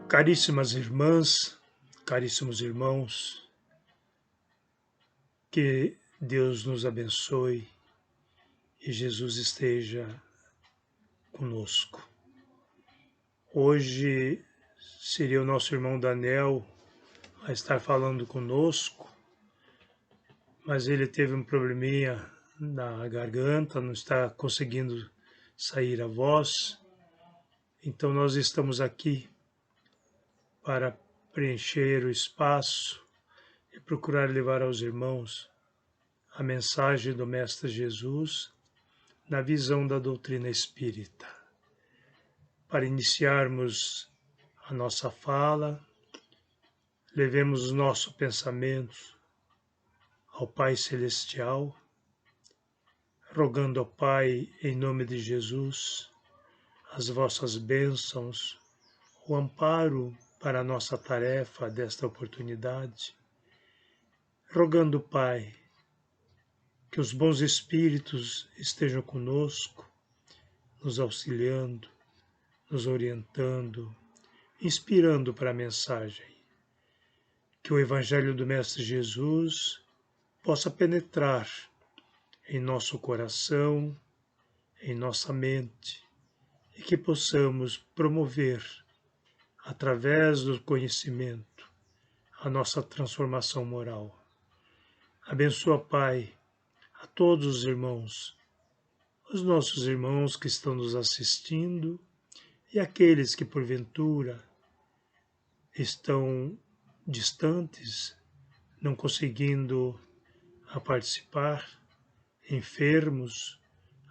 Caríssimas irmãs, caríssimos irmãos, que Deus nos abençoe e Jesus esteja conosco. Hoje seria o nosso irmão Daniel a estar falando conosco, mas ele teve um probleminha na garganta, não está conseguindo sair a voz, então nós estamos aqui para preencher o espaço e procurar levar aos irmãos a mensagem do Mestre Jesus na visão da doutrina espírita. Para iniciarmos a nossa fala, levemos os nossos pensamentos ao Pai Celestial, rogando ao Pai, em nome de Jesus, as vossas bênçãos, o amparo para a nossa tarefa desta oportunidade, rogando, Pai, que os bons espíritos estejam conosco, nos auxiliando, nos orientando, inspirando para a mensagem. Que o Evangelho do Mestre Jesus possa penetrar em nosso coração, em nossa mente, e que possamos promover, através do conhecimento, a nossa transformação moral. Abençoa, Pai, a todos os irmãos, os nossos irmãos que estão nos assistindo e aqueles que, porventura, estão distantes, não conseguindo participar, enfermos,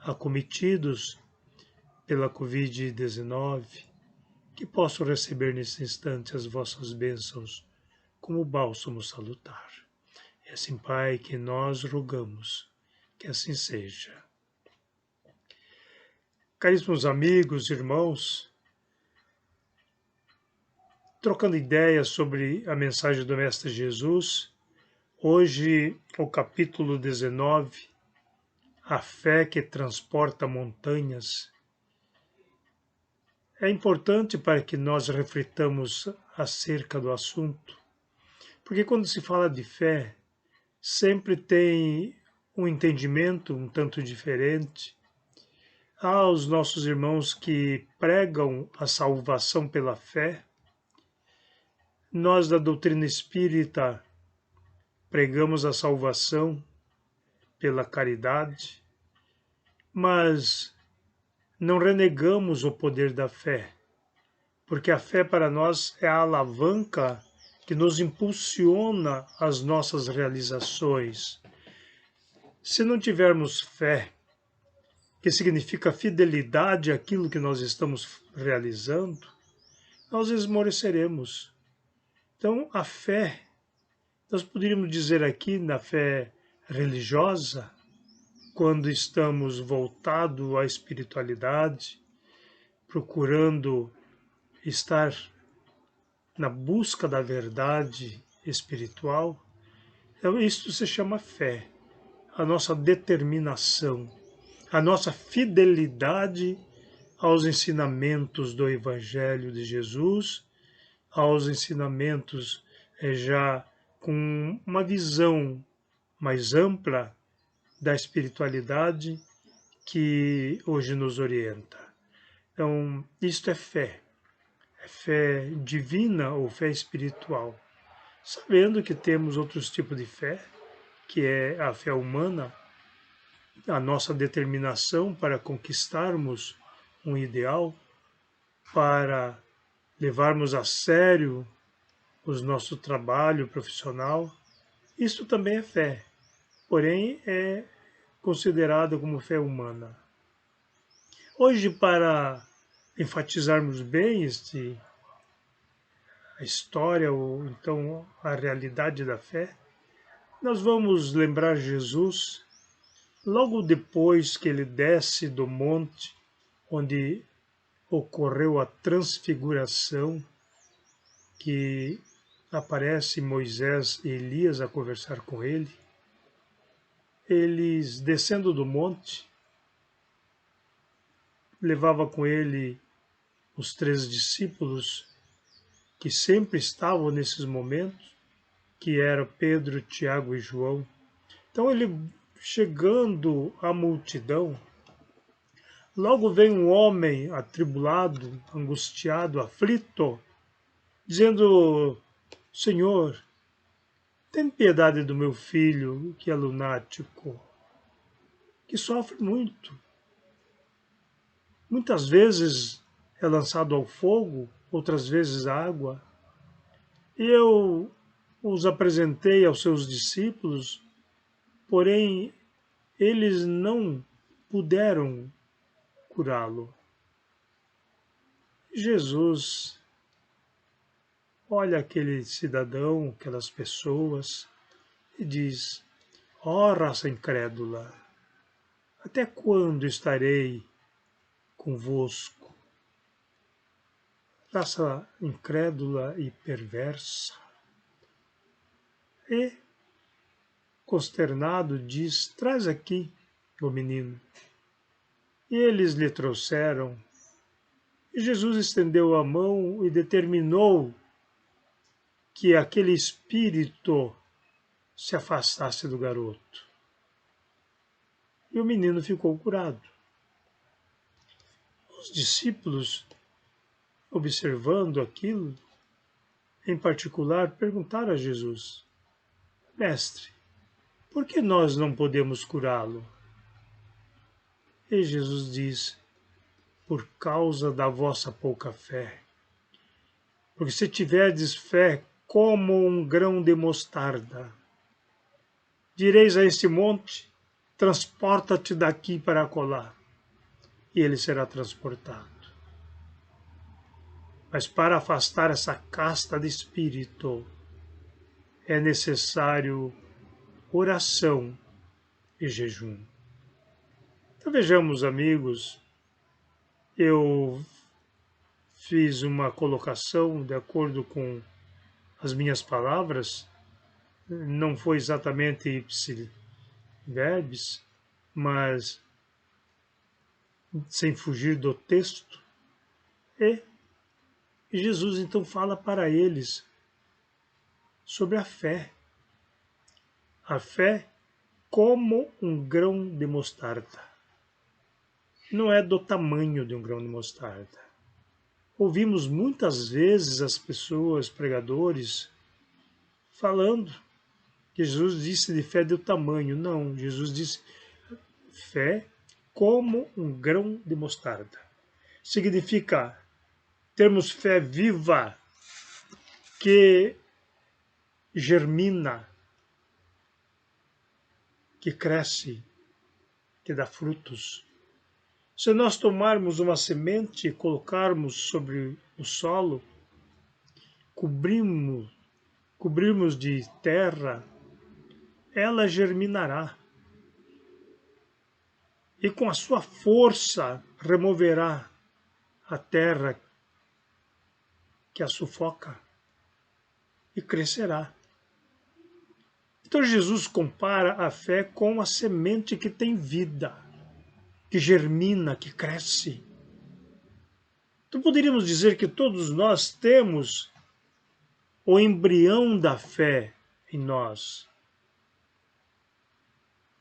acometidos pela Covid-19, que possam receber nesse instante as vossas bênçãos como bálsamo salutar. É assim, Pai, que nós rogamos, que assim seja. Caríssimos amigos, irmãos, trocando ideias sobre a mensagem do Mestre Jesus, hoje o capítulo 19, a fé que transporta montanhas. É importante para que nós reflitamos acerca do assunto, porque quando se fala de fé, sempre tem um entendimento um tanto diferente. Há os nossos irmãos que pregam a salvação pela fé. Nós da doutrina espírita pregamos a salvação pela caridade, mas não renegamos o poder da fé, porque a fé para nós é a alavanca que nos impulsiona às nossas realizações. Se não tivermos fé, que significa fidelidade àquilo que nós estamos realizando, nós esmoreceremos. Então, a fé, nós poderíamos dizer aqui, na fé religiosa, quando estamos voltados à espiritualidade, procurando estar na busca da verdade espiritual, então isso se chama fé, a nossa determinação, a nossa fidelidade aos ensinamentos do Evangelho de Jesus, aos ensinamentos já com uma visão mais ampla da espiritualidade que hoje nos orienta. Então, isto é fé divina ou fé espiritual, sabendo que temos outros tipos de fé, que é a fé humana, a nossa determinação para conquistarmos um ideal, para levarmos a sério o nosso trabalho profissional. Isso também é fé, porém é considerado como fé humana. Hoje, para enfatizarmos bem a história ou então a realidade da fé, nós vamos lembrar Jesus logo depois que ele desce do monte onde ocorreu a transfiguração, que aparece Moisés e Elias a conversar com ele. Eles, descendo do monte, levava com ele os 3 discípulos que sempre estavam nesses momentos, que eram Pedro, Tiago e João. Então ele, chegando à multidão, logo vem um homem atribulado, angustiado, aflito, dizendo: Senhor, tem piedade do meu filho, que é lunático, que sofre muito. Muitas vezes é lançado ao fogo, outras vezes à água. E eu os apresentei aos seus discípulos, porém eles não puderam curá-lo. Jesus olha aquele cidadão, aquelas pessoas, e diz: ó raça incrédula, até quando estarei convosco? Raça incrédula e perversa. E, consternado, diz: traz aqui o menino. E eles lhe trouxeram. E Jesus estendeu a mão e determinou que aquele espírito se afastasse do garoto. E o menino ficou curado. Os discípulos, observando aquilo, em particular, perguntaram a Jesus: Mestre, por que nós não podemos curá-lo? E Jesus diz: por causa da vossa pouca fé. Porque se tiverdes fé como um grão de mostarda, direis a este monte: transporta-te daqui para acolá, e ele será transportado. Mas para afastar essa casta de espírito, é necessário oração e jejum. Então vejamos, amigos, eu fiz uma colocação de acordo com as minhas palavras, não foi exatamente ipsi verbis, mas sem fugir do texto. E Jesus então fala para eles sobre a fé. A fé como um grão de mostarda. Não é do tamanho de um grão de mostarda. Ouvimos muitas vezes as pessoas, pregadores, falando que Jesus disse de fé do tamanho. Não, Jesus disse fé como um grão de mostarda. Significa termos fé viva, que germina, que cresce, que dá frutos. Se nós tomarmos uma semente e colocarmos sobre o solo, cobrirmos de terra, ela germinará. E com a sua força removerá a terra que a sufoca e crescerá. Então Jesus compara a fé com a semente que tem vida, que germina, que cresce. Então poderíamos dizer que todos nós temos o embrião da fé em nós.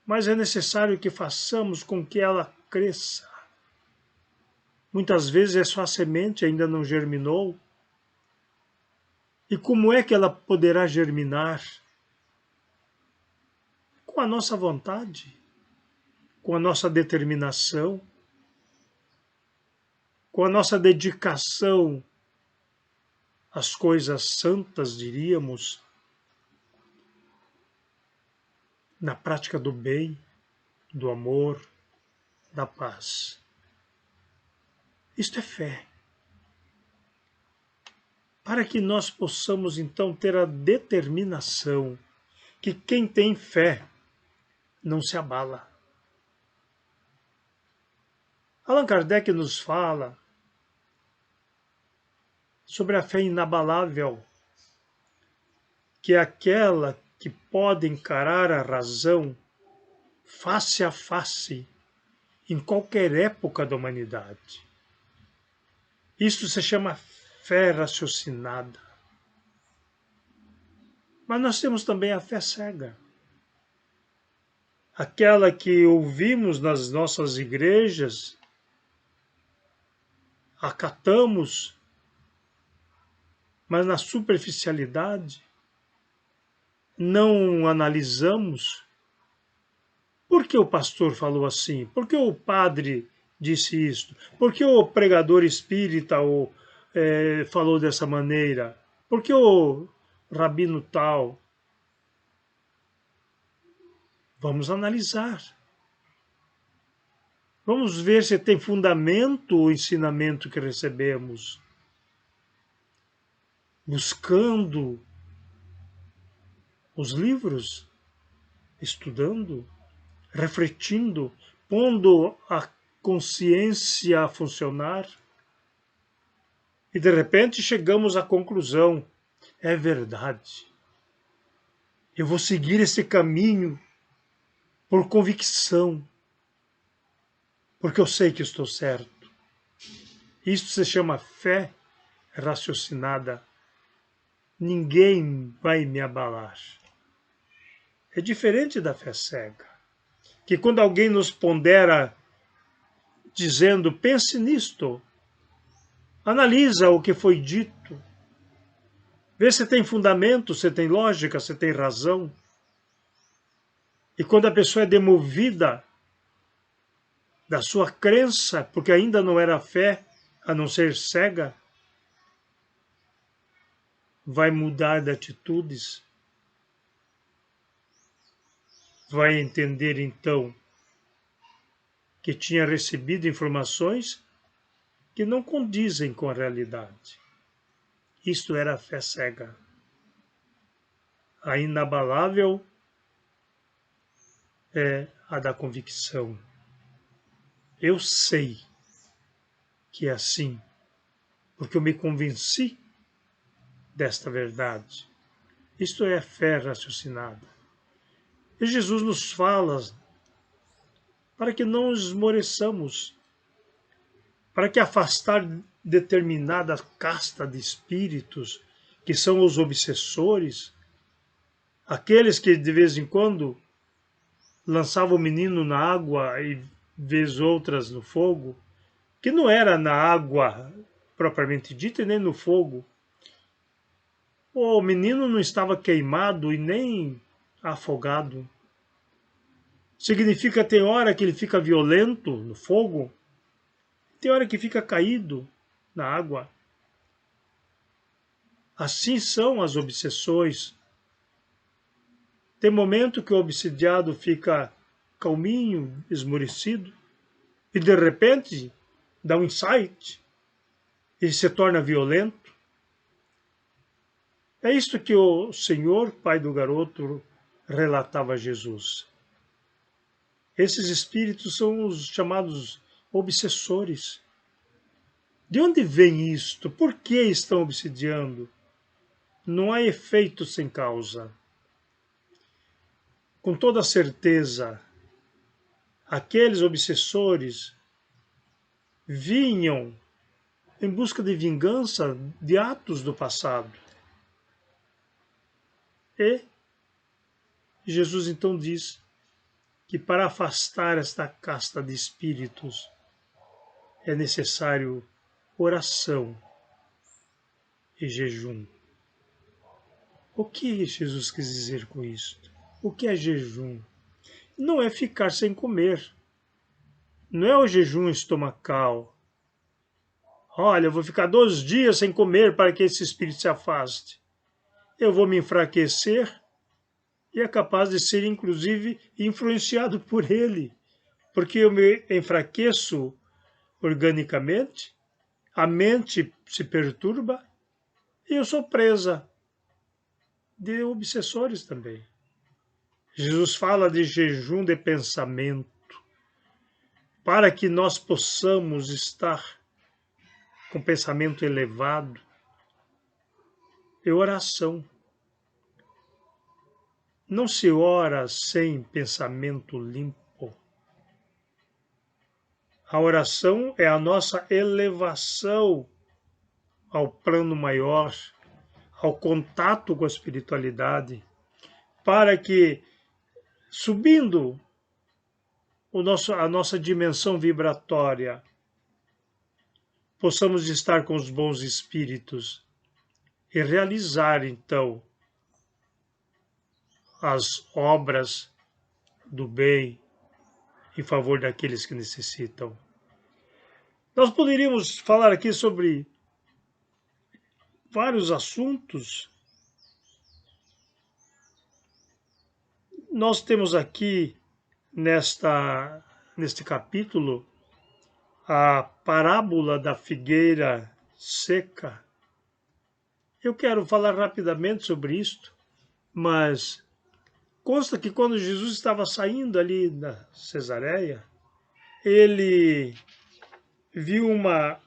Mas é necessário que façamos com que ela cresça. Muitas vezes é só a semente, ainda não germinou. E como é que ela poderá germinar? Com a nossa vontade, com a nossa determinação, com a nossa dedicação às coisas santas, diríamos, na prática do bem, do amor, da paz. Isto é fé. Para que nós possamos então ter a determinação que quem tem fé não se abala. Allan Kardec nos fala sobre a fé inabalável, que é aquela que pode encarar a razão face a face em qualquer época da humanidade. Isso se chama fé raciocinada. Mas nós temos também a fé cega. Aquela que ouvimos nas nossas igrejas, acatamos, mas na superficialidade, não analisamos. Por que o pastor falou assim? Por que o padre disse isto? Por que o pregador espírita falou dessa maneira? Por que o rabino tal? Vamos analisar. Vamos ver se tem fundamento o ensinamento que recebemos. Buscando os livros, estudando, refletindo, pondo a consciência a funcionar. E de repente chegamos à conclusão: é verdade. Eu vou seguir esse caminho por convicção, porque eu sei que estou certo. Isso se chama fé raciocinada. Ninguém vai me abalar. É diferente da fé cega, que quando alguém nos pondera dizendo, pense nisto, analisa o que foi dito, vê se tem fundamento, se tem lógica, se tem razão. E quando a pessoa é demovida da sua crença, porque ainda não era fé, a não ser cega, vai mudar de atitudes, vai entender então que tinha recebido informações que não condizem com a realidade. Isto era a fé cega. A inabalável é a da convicção. Eu sei que é assim, porque eu me convenci desta verdade. Isto é fé raciocinada. E Jesus nos fala para que não esmoreçamos, para que afastar determinada casta de espíritos, que são os obsessores, aqueles que de vez em quando lançavam o menino na água e vez outras no fogo, que não era na água propriamente dita e nem no fogo. O menino não estava queimado e nem afogado. Significa que tem hora que ele fica violento no fogo, tem hora que fica caído na água. Assim são as obsessões. Tem momento que o obsidiado fica calminho, esmorecido, e de repente dá um insight e se torna violento. É isto que o Senhor, pai do garoto, relatava a Jesus. Esses espíritos são os chamados obsessores. De onde vem isto? Por que estão obsidiando? Não há efeito sem causa. Com toda certeza, aqueles obsessores vinham em busca de vingança de atos do passado. E Jesus então diz que para afastar esta casta de espíritos é necessário oração e jejum. O que Jesus quis dizer com isto? O que é jejum? Não é ficar sem comer. Não é o jejum estomacal. Olha, eu vou ficar 2 dias sem comer para que esse espírito se afaste. Eu vou me enfraquecer e é capaz de ser, inclusive, influenciado por ele. Porque eu me enfraqueço organicamente, a mente se perturba e eu sou presa de obsessores também. Jesus fala de jejum de pensamento, para que nós possamos estar com pensamento elevado e oração. Não se ora sem pensamento limpo. A oração é a nossa elevação ao plano maior, ao contato com a espiritualidade, para que, subindo a nossa dimensão vibratória, possamos estar com os bons espíritos e realizar, então, as obras do bem em favor daqueles que necessitam. Nós poderíamos falar aqui sobre vários assuntos. Nós temos aqui neste capítulo a parábola da figueira seca. Eu quero falar rapidamente sobre isto, mas consta que quando Jesus estava saindo ali da Cesareia, ele viu uma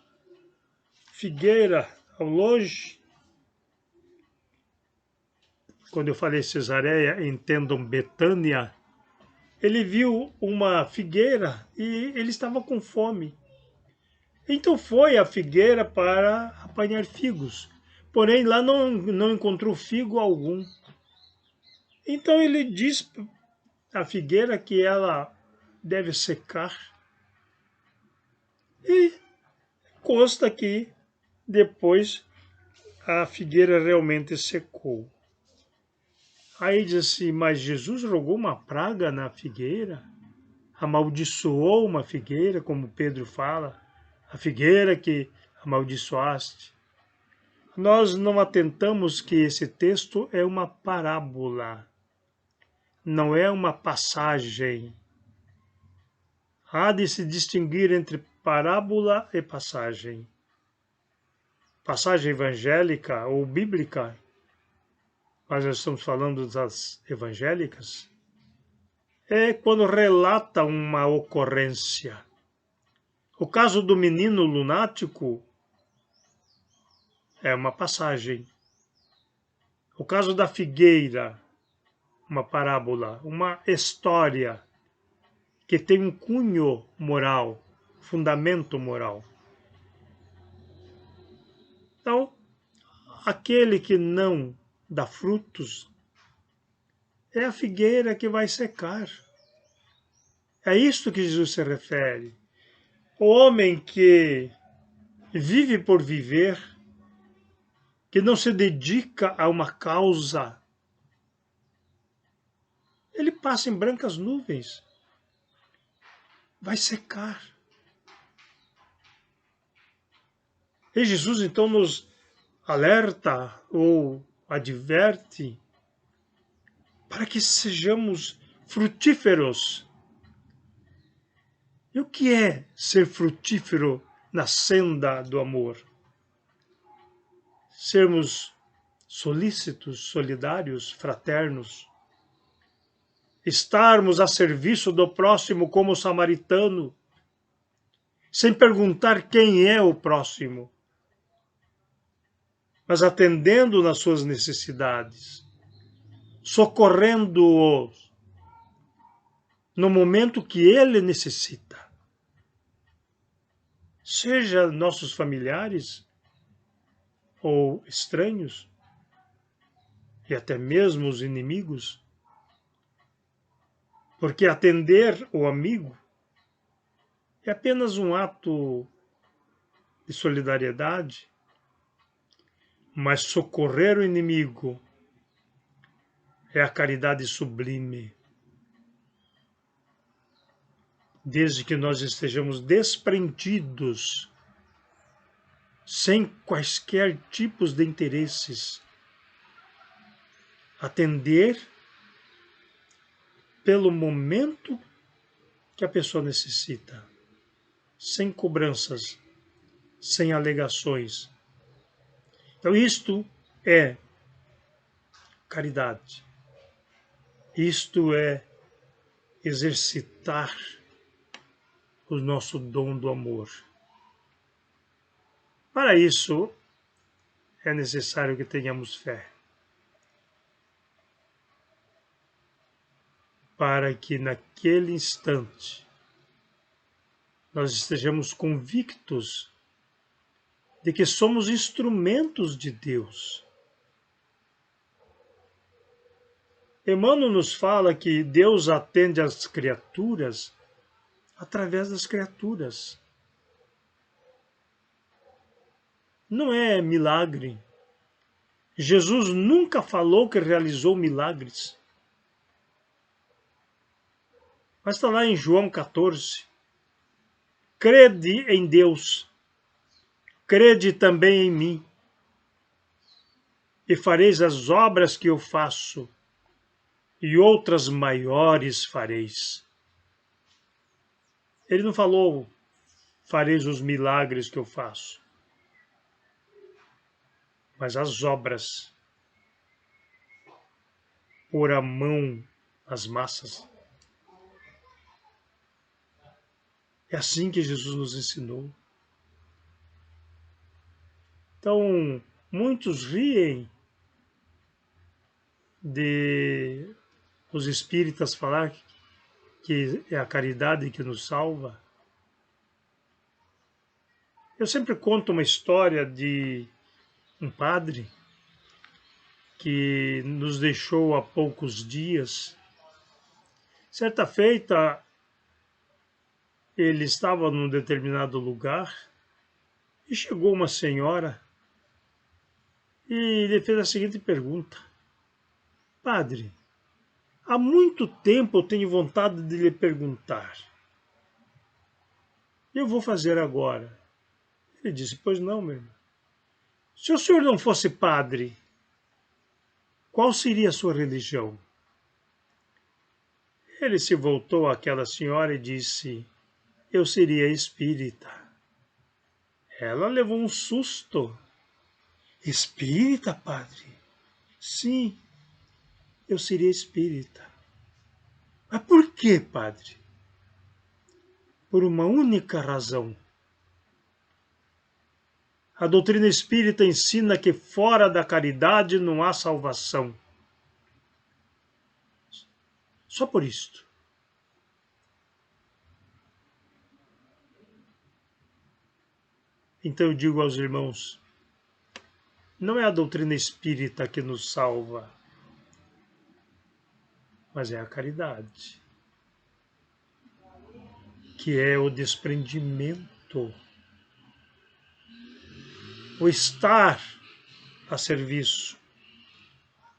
figueira ao longe. Quando eu falei Cesareia, entendam Betânia. Ele viu uma figueira e ele estava com fome. Então foi à figueira para apanhar figos. Porém, lá não encontrou figo algum. Então ele diz à figueira que ela deve secar. E consta que depois a figueira realmente secou. Aí diz assim, mas Jesus rogou uma praga na figueira? Amaldiçoou uma figueira, como Pedro fala, a figueira que amaldiçoaste. Nós não atentamos que esse texto é uma parábola, não é uma passagem. Há de se distinguir entre parábola e passagem. Passagem evangélica ou bíblica, mas nós estamos falando das evangélicas, é quando relata uma ocorrência. O caso do menino lunático é uma passagem. O caso da figueira, uma parábola, uma história que tem um cunho moral, fundamento moral. Então, aquele que não dá frutos é a figueira que vai secar. É isto que Jesus se refere. O homem que vive por viver, que não se dedica a uma causa, ele passa em brancas nuvens, vai secar. E Jesus então nos alerta ou adverte para que sejamos frutíferos. E o que é ser frutífero na senda do amor? Sermos solícitos, solidários, fraternos, estarmos a serviço do próximo como samaritano, sem perguntar quem é o próximo, mas atendendo nas suas necessidades, socorrendo-os no momento que ele necessita. Seja nossos familiares ou estranhos, e até mesmo os inimigos, porque atender o amigo é apenas um ato de solidariedade, mas socorrer o inimigo é a caridade sublime. Desde que nós estejamos desprendidos, sem quaisquer tipos de interesses, atender pelo momento que a pessoa necessita, sem cobranças, sem alegações. Então, isto é caridade. Isto é exercitar o nosso dom do amor. Para isso, é necessário que tenhamos fé, para que naquele instante nós estejamos convictos de que somos instrumentos de Deus, Emmanuel nos fala que Deus atende às criaturas através das criaturas. Não é milagre. Jesus nunca falou que realizou milagres. Mas está lá em João 14. Crede em Deus, crede também em mim, e fareis as obras que eu faço, e outras maiores fareis. Ele não falou, fareis os milagres que eu faço, mas as obras, pôr a mão nas massas. É assim que Jesus nos ensinou. Então, muitos riem de os espíritas falar que é a caridade que nos salva. Eu sempre conto uma história de um padre que nos deixou há poucos dias. Certa feita, ele estava num determinado lugar e chegou uma senhora e lhe fez a seguinte pergunta: Padre, há muito tempo eu tenho vontade de lhe perguntar. Eu vou fazer agora. Ele disse: Pois não, meu irmão. Se o senhor não fosse padre, qual seria a sua religião? Ele se voltou àquela senhora e disse: Eu seria espírita. Ela levou um susto. Espírita, padre? Sim, eu seria espírita. Mas por quê, padre? Por uma única razão. A doutrina espírita ensina que fora da caridade não há salvação. Só por isto. Então eu digo aos irmãos, não é a doutrina espírita que nos salva, mas é a caridade, que é o desprendimento, o estar a serviço.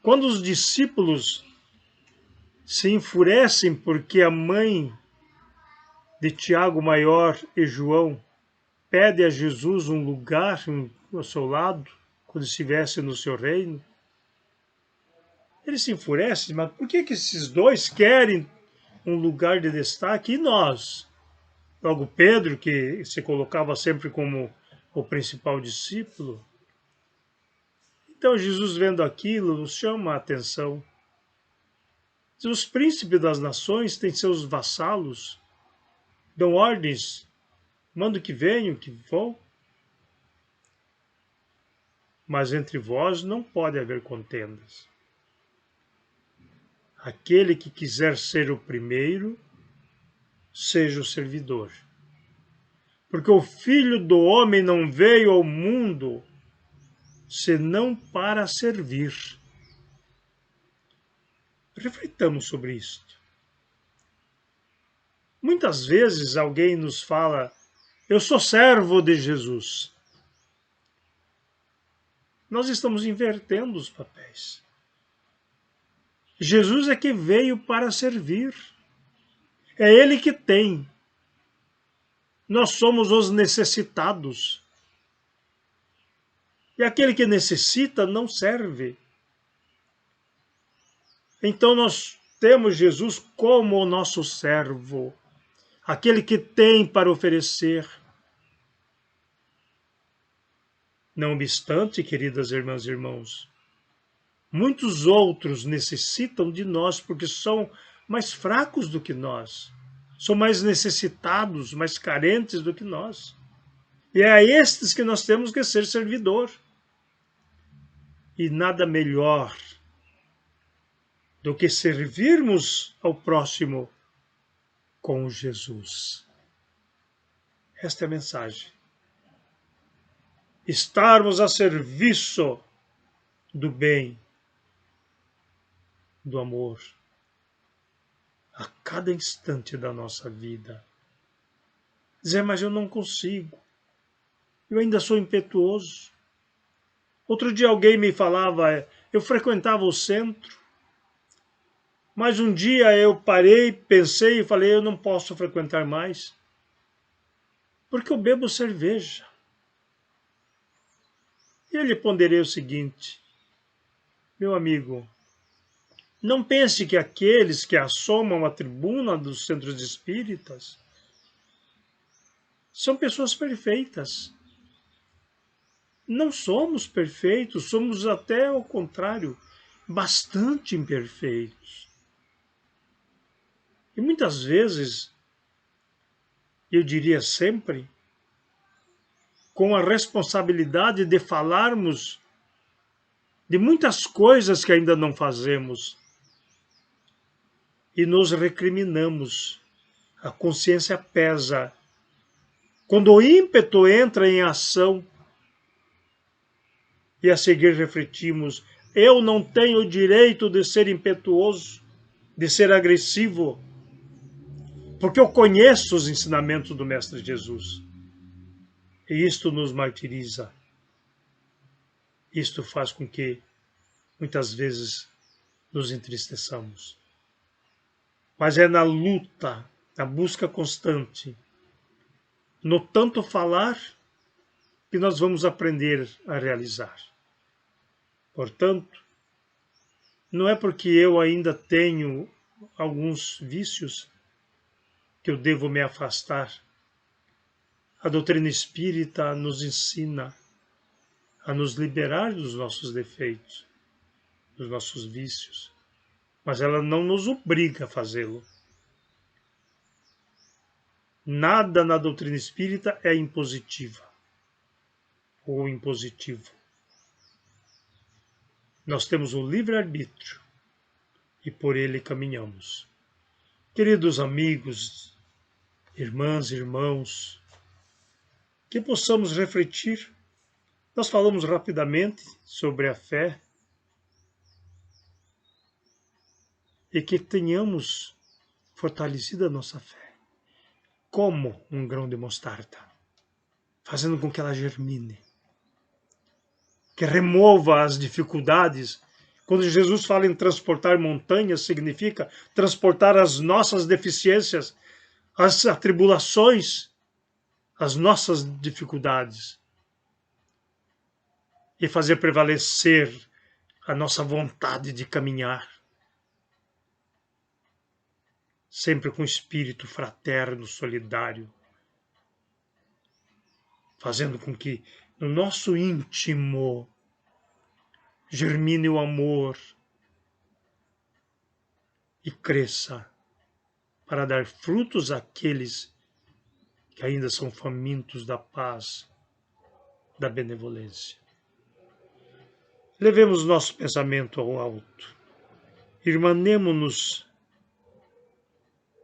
Quando os discípulos se enfurecem porque a mãe de Tiago Maior e João pede a Jesus um lugar ao seu lado, quando estivesse no seu reino, ele se enfurece, mas por que esses dois querem um lugar de destaque e nós? Logo Pedro, que se colocava sempre como o principal discípulo. Então Jesus, vendo aquilo, nos chama a atenção. Os príncipes das nações têm seus vassalos, dão ordens, mandam que venham, que vão. Mas entre vós não pode haver contendas. Aquele que quiser ser o primeiro, seja o servidor. Porque o Filho do Homem não veio ao mundo senão para servir. Reflitamos sobre isto. Muitas vezes alguém nos fala, eu sou servo de Jesus. Nós estamos invertendo os papéis. Jesus é que veio para servir. É Ele que tem. Nós somos os necessitados. E aquele que necessita não serve. Então nós temos Jesus como o nosso servo, aquele que tem para oferecer. Não obstante, queridas irmãs e irmãos, muitos outros necessitam de nós porque são mais fracos do que nós, são mais necessitados, mais carentes do que nós. E é a estes que nós temos que ser servidor. E nada melhor do que servirmos ao próximo com Jesus. Esta é a mensagem. Estarmos a serviço do bem, do amor a cada instante da nossa vida. Dizer, mas eu não consigo, eu ainda sou impetuoso. Outro dia alguém me falava, eu frequentava o centro, mas um dia eu parei, pensei e falei, eu não posso frequentar mais, porque eu bebo cerveja. E eu lhe ponderei o seguinte, meu amigo, não pense que aqueles que assomam a tribuna dos centros espíritas são pessoas perfeitas. Não somos perfeitos, somos até ao contrário, bastante imperfeitos. E muitas vezes, eu diria sempre, com a responsabilidade de falarmos de muitas coisas que ainda não fazemos e nos recriminamos. A consciência pesa. Quando o ímpeto entra em ação e a seguir refletimos, eu não tenho o direito de ser impetuoso, de ser agressivo, porque eu conheço os ensinamentos do Mestre Jesus. E isto nos martiriza. Isto faz com que, muitas vezes, nos entristeçamos. Mas é na luta, na busca constante, no tanto falar, que nós vamos aprender a realizar. Portanto, não é porque eu ainda tenho alguns vícios que eu devo me afastar. A doutrina espírita nos ensina a nos liberar dos nossos defeitos, dos nossos vícios, mas ela não nos obriga a fazê-lo. Nada na doutrina espírita é impositiva ou impositivo. Nós temos o livre-arbítrio e por ele caminhamos. Queridos amigos, irmãs e irmãos, que possamos refletir. Nós falamos rapidamente sobre a fé e que tenhamos fortalecido a nossa fé, como um grão de mostarda, fazendo com que ela germine, que remova as dificuldades. Quando Jesus fala em transportar montanhas, significa transportar as nossas deficiências, as atribulações, as nossas dificuldades, e fazer prevalecer a nossa vontade de caminhar, sempre com espírito fraterno, solidário, fazendo com que no nosso íntimo germine o amor e cresça para dar frutos àqueles que ainda são famintos da paz, da benevolência. Levemos nosso pensamento ao alto, irmanemo-nos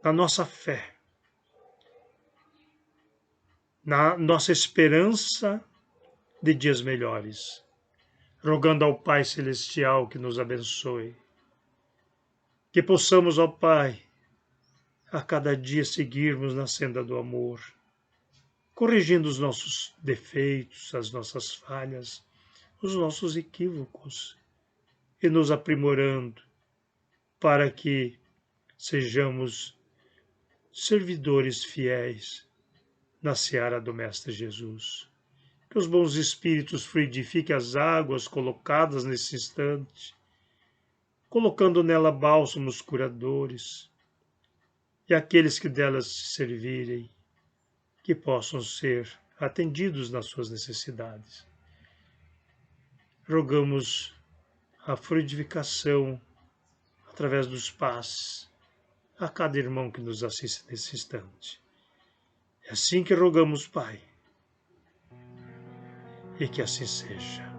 na nossa fé, na nossa esperança de dias melhores, rogando ao Pai Celestial que nos abençoe, que possamos, ó Pai, a cada dia seguirmos na senda do amor, corrigindo os nossos defeitos, as nossas falhas, os nossos equívocos e nos aprimorando para que sejamos servidores fiéis na seara do Mestre Jesus. Que os bons espíritos fluidifiquem as águas colocadas nesse instante, colocando nela bálsamos curadores, e aqueles que delas se servirem, que possam ser atendidos nas suas necessidades. Rogamos a fluidificação através dos passes a cada irmão que nos assiste nesse instante. É assim que rogamos, Pai, e que assim seja.